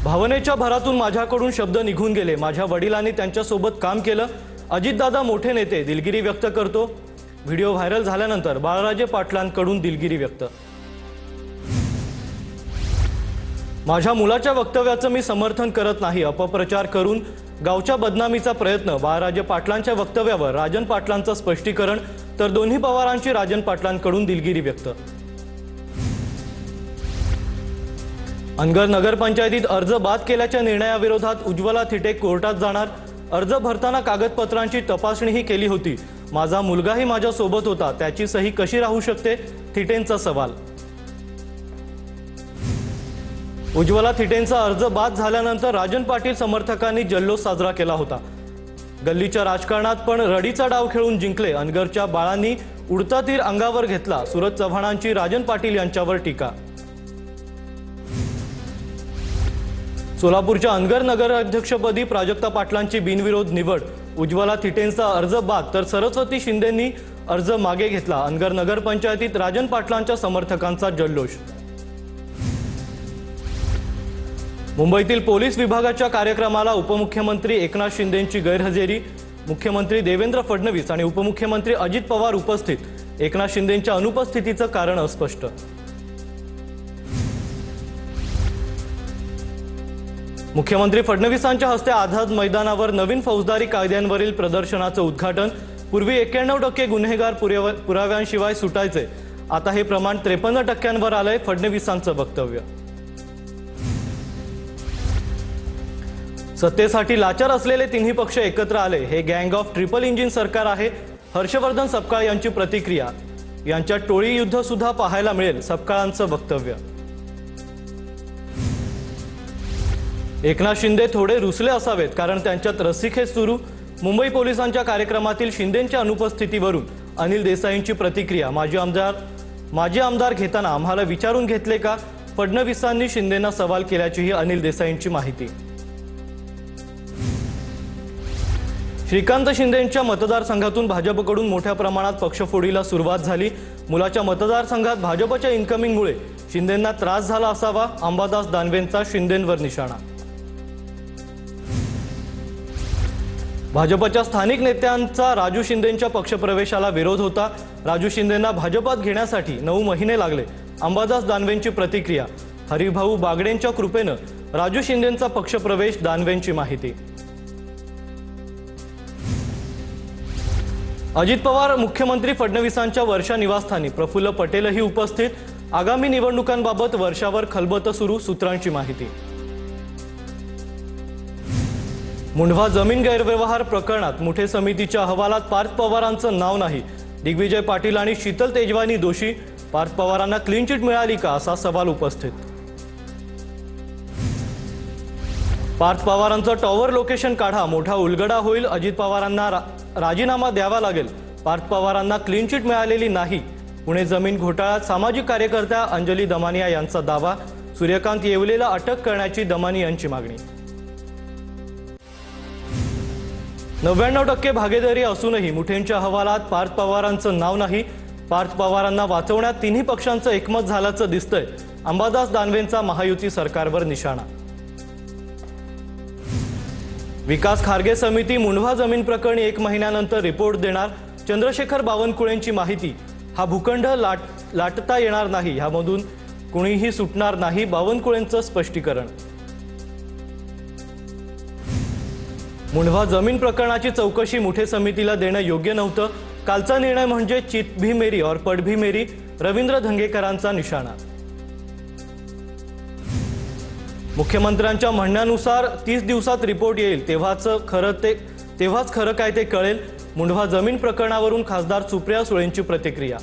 भावनेच्या भरातून माझ्याकडून शब्द निघून गेले। माझ्या वडिलांनी त्यांच्यासोबत काम केलं। अजितदादा मोठे नेते, दिलगिरी व्यक्त करतो। व्हिडिओ व्हायरल झाल्यानंतर बाळराजे पाटलांकडून दिलगिरी व्यक्त। माझ्या मुलाच्या वक्तव्याचं मी समर्थन करत नाही। अपप्रचार करून गावच्या बदनामीचा प्रयत्न। बाळराजे पाटलांच्या वक्तव्यावर राजन पाटलांचं स्पष्टीकरण, तर दोन्ही पवारांची राजन पाटलांकडून दिलगिरी व्यक्त। अनगर नगरपंचायतीत अर्ज बाद केल्याच्या निर्णयाविरोधात उज्ज्वला थिटे कोर्टात जाणार। अर्ज भरताना कागदपत्रांची तपासणीही केली होती। माझा मुलगाही माझ्या सोबत होता, त्याची सही कशी राहू शकते, थिटेंचा सवाल। उज्ज्वला थिटेंचा अर्ज बाद झाल्यानंतर राजन पाटील समर्थकांनी जल्लोष साजरा केला होता। गल्लीच्या राजकारणात पण रडीचा डाव खेळून जिंकले। अनगरच्या बाळांनी उडता तीर अंगावर घेतला। सुरज चव्हाणांची राजन पाटील यांच्यावर टीका। सोलापूरच्या अनगर नगराध्यक्षपदी प्राजक्ता पाटलांची बिनविरोध निवड। उज्ज्वला थिटेंचा अर्ज बाद, तर सरस्वती शिंदेंनी अर्ज मागे घेतला। अनगर नगरपंचायतीत राजन पाटलांच्या समर्थकांचा जल्लोष। मुंबईतील पोलीस विभागाच्या कार्यक्रमाला उपमुख्यमंत्री एकनाथ शिंदेंची गैरहजेरी। मुख्यमंत्री देवेंद्र फडणवीस आणि उपमुख्यमंत्री अजित पवार उपस्थित। एकनाथ शिंदेंच्या अनुपस्थितीचं कारण अस्पष्ट। मुख्यमंत्री फडणवीसांच्या हस्ते आझाद मैदानावर नवीन फौजदारी कायद्यांवरील प्रदर्शनाचं उद्घाटन। पूर्वी 91% गुन्हेगार पुराव्यांशिवाय सुटायचे, आता हे प्रमाण 53% आलंय, फडणवीसांचं वक्तव्य। सत्तेसाठी लाचार असलेले तिन्ही पक्ष एकत्र आले, हे गँग ऑफ ट्रिपल इंजिन सरकार आहे। हर्षवर्धन सपकाळ यांची प्रतिक्रिया। यांच्यात टोळी युद्ध सुद्धा पाहायला मिळेल, सपकाळांचं वक्तव्य। एकनाथ शिंदे थोडे रुसले असावेत, कारण त्यांच्यात रस्सीखेच सुरू। मुंबई पोलिसांच्या कार्यक्रमातील शिंदेंच्या अनुपस्थितीवरून अनिल देसाईंची प्रतिक्रिया। माजी आमदार घेताना आम्हाला विचारून घेतले का? फडणवीसांनी शिंदेंना सवाल केल्याचीही अनिल देसाईंची माहिती। श्रीकांत शिंदेंच्या मतदारसंघातून भाजपकडून मोठ्या प्रमाणात पक्षफोडीला सुरुवात झाली। मुलाच्या मतदारसंघात भाजपच्या इन्कमिंगमुळे शिंदेंना त्रास झाला असावा, अंबादास दानवेंचा शिंदेंवर निशाणा। भाजपच्या स्थानिक नेत्यांचा राजू शिंदेंच्या पक्षप्रवेशाला विरोध होता। राजू शिंदेंना भाजपात घेण्यासाठी 9 महिने लागले, अंबादास दानवेंची प्रतिक्रिया। हरिभाऊ बागडेंच्या कृपेनं राजू शिंदेंचा पक्षप्रवेश, दानवेंची माहिती। अजित पवार मुख्यमंत्री फडणवीसांच्या वर्षा निवासस्थानी। प्रफुल्ल पटेलही उपस्थित। आगामी निवडणुकांबाबत वर्षावर खलबतं सुरू, सूत्रांची माहिती। मुंढवा जमीन गैरव्यवहार प्रकरणात मुठे समितीच्या अहवालात पार्थ पवारांचं नाव नाही। दिग्विजय पाटील आणि शीतल तेजवानी दोषी। पार्थ पवारांना क्लीन चिट मिळाली का, असा सवाल उपस्थित। पार्थ पवारांचं टॉवर लोकेशन काढा, मोठा उलगडा होईल। अजित पवारांना राजीनामा द्यावा लागेल। पार्थ पवारांना क्लीन चिट मिळालेली नाही। पुणे जमीन घोटाळ्यात सामाजिक कार्यकर्त्या अंजली दमानिया यांचा दावा। सूर्यकांत येवलेला अटक करण्याची दमानिया यांची मागणी। 99% भागीदारी असूनही मुठेंच्या अहवालात पार्थ पवारांचं नाव नाही। पार्थ पवारांना वाचवण्यात तिन्ही पक्षांचं एकमत झाल्याचं दिसतंय। अंबादास दानवेंचा महायुती सरकारवर निशाणा। विकास खारगे समिती मुंढवा जमीन प्रकरणी 1 महिन्यानंतर रिपोर्ट देणार। चंद्रशेखर बावनकुळेंची माहिती। हा भूखंड लाटता येणार नाही, ह्यामधून कुणीही सुटणार नाही, बावनकुळेंचं स्पष्टीकरण। मुंढवा जमीन प्रकरणाची चौकशी मुठे समितीला देणं योग्य नव्हतं। कालचा निर्णय म्हणजे चित भी मेरी और पट भी मेरी, रवींद्र धंगेकरांचा निशाणा। मुख्यमंत्र्यांच्या म्हणण्यानुसार 30 दिवसात रिपोर्ट येईल, तेव्हाच खरं काय ते कळेल। मुंढवा जमीन प्रकरणावरून खासदार सुप्रिया सुळेंची प्रतिक्रिया।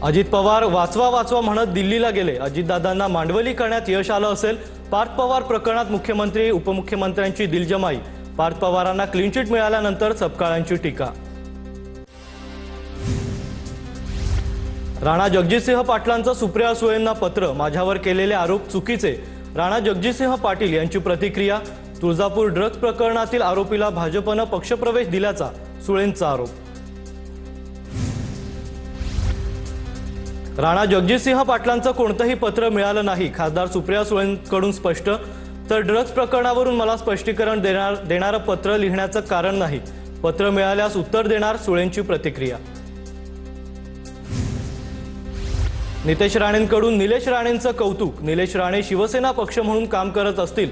अजित पवार वाचवा वाचवा म्हणत दिल्लीला गेले। अजितदादांना मांडवली करण्यात यश आलं असेल। पार्थ पवार प्रकरणात मुख्यमंत्री उपमुख्यमंत्र्यांची दिलजमाई। पार्थ पवारांना क्लीन चिट मिळाल्यानंतर सपकाळांची टीका। राणा जगजितसिंह पाटलांचं सुप्रिया सुळेंना पत्र। माझ्यावर केलेले आरोप चुकीचे, राणा जगजितसिंह पाटील यांची प्रतिक्रिया। तुळजापूर ड्रग्ज प्रकरणातील आरोपीला भाजपनं पक्षप्रवेश दिल्याचा सुळेंचा आरोप। राणा जगजितसिंह पाटलांचं कोणतंही पत्र मिळालं नाही, खासदार सुप्रिया सुळेंकडून स्पष्ट. तर ड्रग्ज प्रकरणावरून मला स्पष्टीकरण देणारं पत्र लिहिण्याचं कारण नाही, पत्र मिळाल्यास उत्तर देणार, सुळेंची प्रतिक्रिया. नितेश राणेंकडून निलेश राणेंचं कौतुक. निलेश राणे शिवसेना पक्ष म्हणून काम करत असतील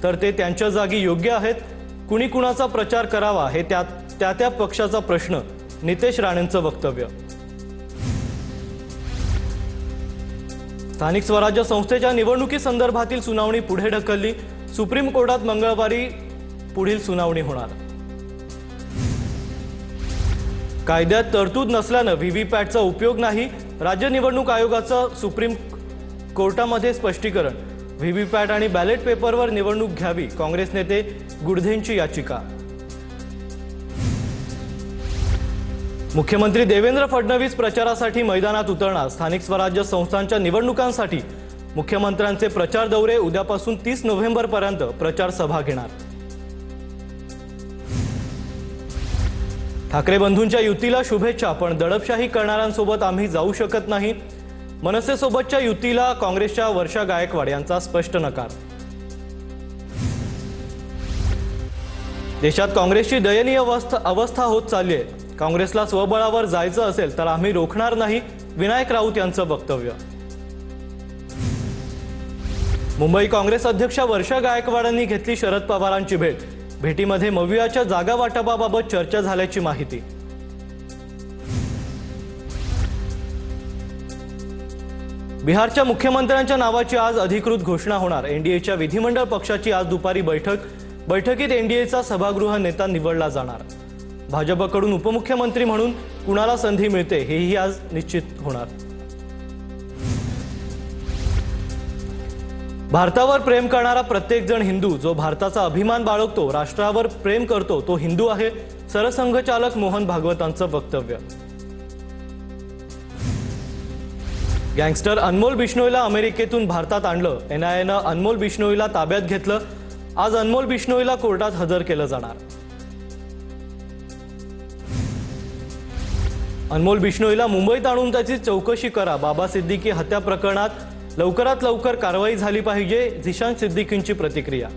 तर ते त्यांच्या जागी योग्य आहेत. कुणी कुणाचा प्रचार करावा हे त्या पक्षाचा प्रश्न, नितेश राणेंचं वक्तव्य. स्थानिक स्वराज्य संस्थेच्या निवडणुकीसंदर्भातील सुनावणी पुढे ढकलली. सुप्रीम कोर्टात मंगळवारी पुढील सुनावणी होणार. कायद्यात तरतूद नसल्यानं व्हीव्हीपॅटचा उपयोग नाही, राज्य निवडणूक आयोगाचं सुप्रीम कोर्टामध्ये स्पष्टीकरण. व्हीव्हीपॅट आणि बॅलेट पेपरवर निवडणूक घ्यावी, काँग्रेस नेते गुडधेंची याचिका. मुख्यमंत्री देवेंद्र फडणवीस प्रचारासाठी मैदानात उतरणार. स्थानिक स्वराज्य संस्थांच्या निवडणुकांसाठी मुख्यमंत्र्यांचे प्रचार दौरे. उद्यापासून 30 नोव्हेंबरपर्यंत प्रचार सभा घेणार. ठाकरे बंधूंच्या युतीला शुभेच्छा, पण दडपशाही करणाऱ्यांसोबत आम्ही जाऊ शकत नाही. मनसेसोबतच्या युतीला काँग्रेसच्या वर्षा गायकवाड यांचा स्पष्ट नकार. देशात काँग्रेसची दयनीय अवस्था होत चालली आहे. काँग्रेसला स्वबळावर जायचं असेल तर आम्ही रोखणार नाही, विनायक राऊत यांचं वक्तव्य. मुंबई काँग्रेस अध्यक्षा वर्षा गायकवाडांनी घेतली शरद पवारांची भेट. भेटीमध्ये मवियाच्या जागा वाटपाबाबत चर्चा झाल्याची माहिती. बिहारच्या मुख्यमंत्र्यांच्या नावाची आज अधिकृत घोषणा होणार. एनडीएच्या विधिमंडळ पक्षाची आज दुपारी बैठकीत एनडीएचा सभागृह नेता निवडला जाणार. भाजपकडून उपमुख्यमंत्री म्हणून कुणाला संधी मिळते हेही आज निश्चित होणार. भारतावर प्रेम करणारा प्रत्येक जण हिंदू, जो भारताचा अभिमान बाळगतो, राष्ट्रावर प्रेम करतो, तो हिंदू आहे, सरसंघचालक मोहन भागवतांचं वक्तव्य. गँगस्टर अनमोल बिश्नोईला अमेरिकेतून भारतात आणलं. एनआयएनं अनमोल बिश्नोईला ताब्यात घेतलं. आज अनमोल बिश्नोईला कोर्टात हजर केलं जाणार. अनमोल बिश्नोईला मुंबईत आणून त्याची चौकशी करा. बाबा सिद्दीकी हत्या प्रकरणात लवकरात लवकर कारवाई झाली पाहिजे, झिशान सिद्दीकींची प्रतिक्रिया.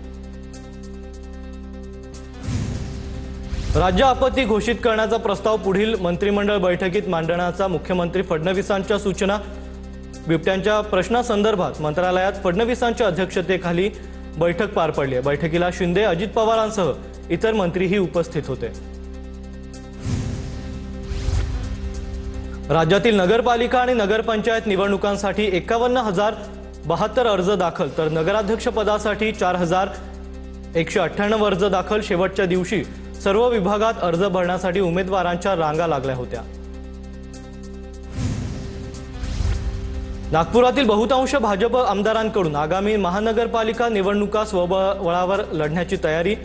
राज्य आपत्ती घोषित करण्याचा प्रस्ताव पुढील मंत्रिमंडळ बैठकीत मांडण्याचा मुख्यमंत्री फडणवीसांच्या सूचना. बिबट्यांच्या प्रश्नासंदर्भात मंत्रालयात फडणवीसांच्या अध्यक्षतेखाली बैठक पार पडली. बैठकीला शिंदे, अजित पवारांसह इतर मंत्रीही उपस्थित होते. राज्यातील नगरपालिका आणि नगरपंचायत निवडणुकांसाठी 51,072 अर्ज दाखल, तर नगराध्यक्षपदासाठी 4,198 अर्ज दाखल. शेवटच्या दिवशी सर्व विभागात अर्ज भरण्यासाठी उमेदवारांच्या रांगा लागल्या होत्या. नागपुरातील बहुतांश भाजप आमदारांकडून आगामी महानगरपालिका निवडणुका स्वबळावर लढण्याची तयारी.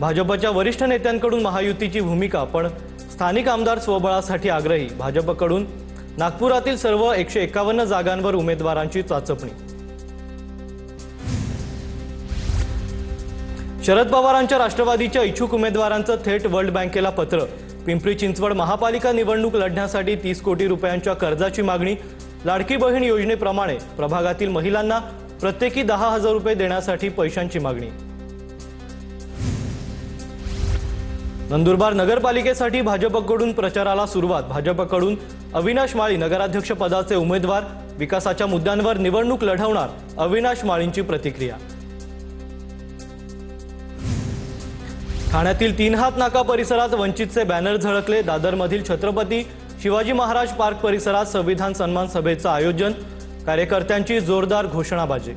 भाजपच्या वरिष्ठ नेत्यांकडून महायुतीची भूमिका, पण स्थानिक आमदार स्वबळासाठी आग्रही. भाजपकडून नागपुरातील सर्व 151 जागांवर उमेदवारांची चाचपणी. शरद पवारांच्या राष्ट्रवादीच्या इच्छुक उमेदवारांचं थेट वर्ल्ड बँकेला पत्र. पिंपरी चिंचवड महापालिका निवडणूक लढण्यासाठी 30 कोटी रुपयांच्या कर्जाची मागणी. लाडकी बहीण योजनेप्रमाणे प्रभागातील महिलांना प्रत्येकी 10,000 रुपये देण्यासाठी पैशांची मागणी. नंदुरबार नगरपालिकेसाठी भाजपकडून प्रचाराला सुरुवात. भाजपकडून अविनाश माळी नगराध्यक्ष पदाचे उमेदवार. विकासाच्या मुद्द्यांवर निवडणूक लढवणार, अविनाश माळींची प्रतिक्रिया. ठाण्यातील 3 हात नाका परिसरात वंचितचे बॅनर झळकले. दादरमधील छत्रपती शिवाजी महाराज पार्क परिसरात संविधान सन्मान सभेचं आयोजन. कार्यकर्त्यांची जोरदार घोषणाबाजी.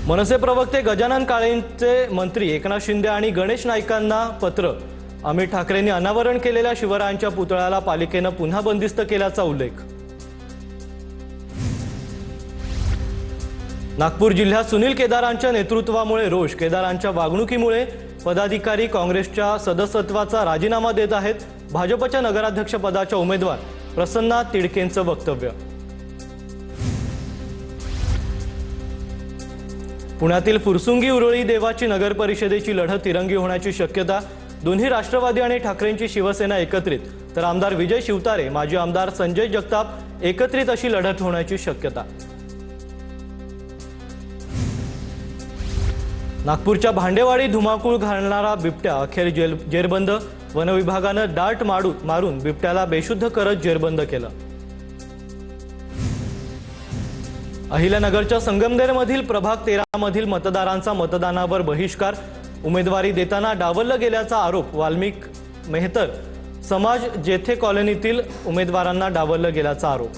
मनसे प्रवक्ते गजानन काळेंचे मंत्री एकनाथ शिंदे आणि गणेश नाईकांना पत्र. अमित ठाकरेंनी अनावरण केलेल्या शिवरायांच्या पुतळ्याला पालिकेनं पुन्हा बंदिस्त केल्याचा उल्लेख. नागपूर जिल्ह्यात सुनील केदारांच्या नेतृत्वामुळे रोष. केदारांच्या वागणुकीमुळे पदाधिकारी काँग्रेसच्या सदस्यत्वाचा राजीनामा देत आहेत. भाजपच्या नगराध्यक्षपदाच्या उमेदवार प्रसन्ना तिडकेंचं वक्तव्य. पुण्यातील फुरसुंगी उरळी देवाची नगर परिषदेची लढत तिरंगी होण्याची शक्यता. दोन्ही राष्ट्रवादी आणि ठाकरेंची शिवसेना एकत्रित, तर आमदार विजय शिवतारे, माजी आमदार संजय जगताप एकत्रित अशी लढत होण्याची शक्यता। नागपूरच्या भांडेवाडी धुमाकूळ घालणारा बिबट्या अखेर जेरबंद। वन विभागानं डार्ट मारून बिबट्याला बेशुद्ध करत जेरबंद केलं। अहिल्यानगरच्या संगमनेरमधील प्रभाग 13 मधील मतदारांचा मतदानावर बहिष्कार। उमेदवारी देताना डावललं गेल्याचा आरोप। वाल्मिक मेहतर समाज जेथे कॉलनीतील उमेदवारांना डावललं गेल्याचा आरोप।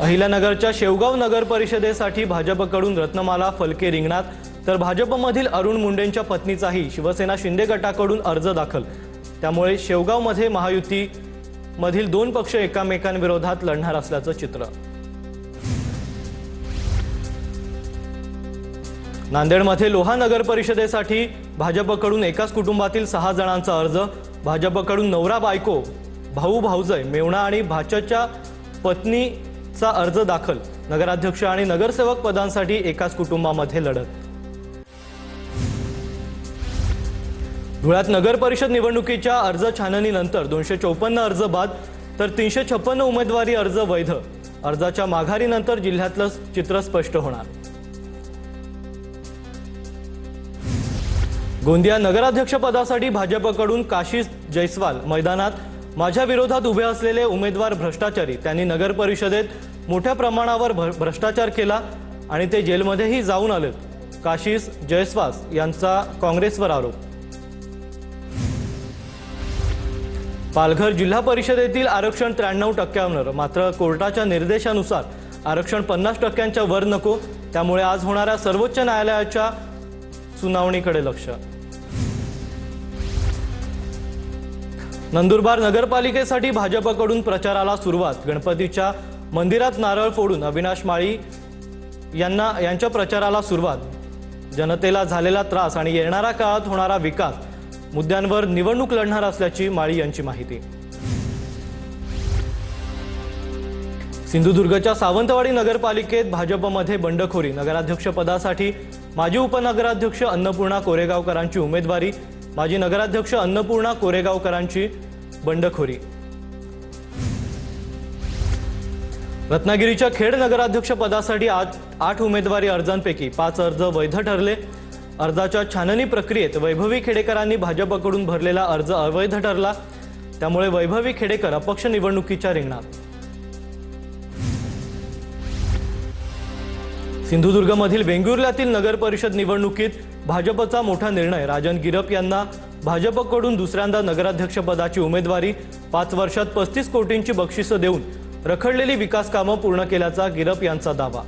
अहिल्यानगरच्या शेवगाव नगर परिषदेसाठी भाजपकडून रत्नमाला फलके रिंगणात, तर भाजपमधील अरुण मुंडेंच्या पत्नीचाही शिवसेना शिंदे गटाकडून अर्ज दाखल। त्यामुळे शेवगावमध्ये महायुतीमधील 2 पक्ष एकमेकांविरोधात लढणार असल्याचं चित्र। नांदेडमध्ये लोहा नगर परिषदेसाठी भाजपकडून एकाच कुटुंबातील 6 जणांचा अर्ज। भाजपकडून नवरा बायको, भाऊ भाऊजय, मेवणा आणि भाच्याच्या पत्नीचा अर्ज दाखल। नगराध्यक्ष आणि नगरसेवक पदांसाठी एकाच कुटुंबामध्ये लढत। धुळ्यात नगर परिषद निवडणुकीच्या अर्ज छाननीनंतर 254 अर्ज बाद, तर 356 उमेदवारी अर्ज वैध। अर्जाच्या माघारीनंतर जिल्ह्यातलं चित्र स्पष्ट होणार। गोंदिया नगराध्यक्ष पदासाठी भाजपकडून काशीस जयस्वाल मैदानात। माझ्या विरोधात उभे असलेले उमेदवार भ्रष्टाचारी, त्यांनी नगर परिषदेत मोठ्या प्रमाणावर भ्रष्टाचार केला आणि ते जेलमध्येही जाऊन आलेत। काशीस जयस्वाल यांचा काँग्रेसवर आरोप। पालघर जिल्हा परिषदेतील आरक्षण 93%वर, मात्र कोर्टाच्या निर्देशानुसार आरक्षण 50%च्या वर नको। त्यामुळे आज होणाऱ्या सर्वोच्च न्यायालयाच्या सुनावणीकडे लक्ष। नंदुरबार नगरपालिकेसाठी भाजपकडून प्रचाराला सुरुवात। गणपतीच्या मंदिरात नारळ फोडून अविनाश माळी यांच्या प्रचाराला सुरुवात। जनतेला झालेला त्रास आणि येणाऱ्या काळात होणारा विकास मुद्द्यांवर निवडणूक लढणार असल्याची माळी यांची माहिती। सिंधुदुर्गच्या सावंतवाडी नगरपालिकेत भाजपमध्ये बंडखोरी। नगराध्यक्ष पदासाठी माजी उपनगराध्यक्ष अन्नपूर्णा कोरेगावकरांची उमेदवारी। माजी नगराध्यक्ष अन्नपूर्णा कोरेगावकरांची बंडखोरी। रत्नागिरीच्या खेड नगराध्यक्ष पदासाठी 8 उमेदवारी अर्जांपैकी 5 अर्ज वैध ठरले। अर्जाच्या छाननी प्रक्रियेत वैभवी खेडेकरांनी भाजपकडून भरलेला अर्ज अवैध ठरला। त्यामुळे वैभवी खेडेकर अपक्ष निवडणुकीच्या रिंगणात। सिंधुदुर्गमधील वेंगुर्ल्यातील नगर परिषद निवडणुकीत भाजपचा मोठा निर्णय। राजन गिरप यांना भाजपकडून दुसऱ्यांदा नगराध्यक्षपदाची उमेदवारी। 5 वर्षात 35 कोटींची बक्षिसं देऊन रखडलेली विकास कामं पूर्ण केल्याचा गिरप यांचा दावा।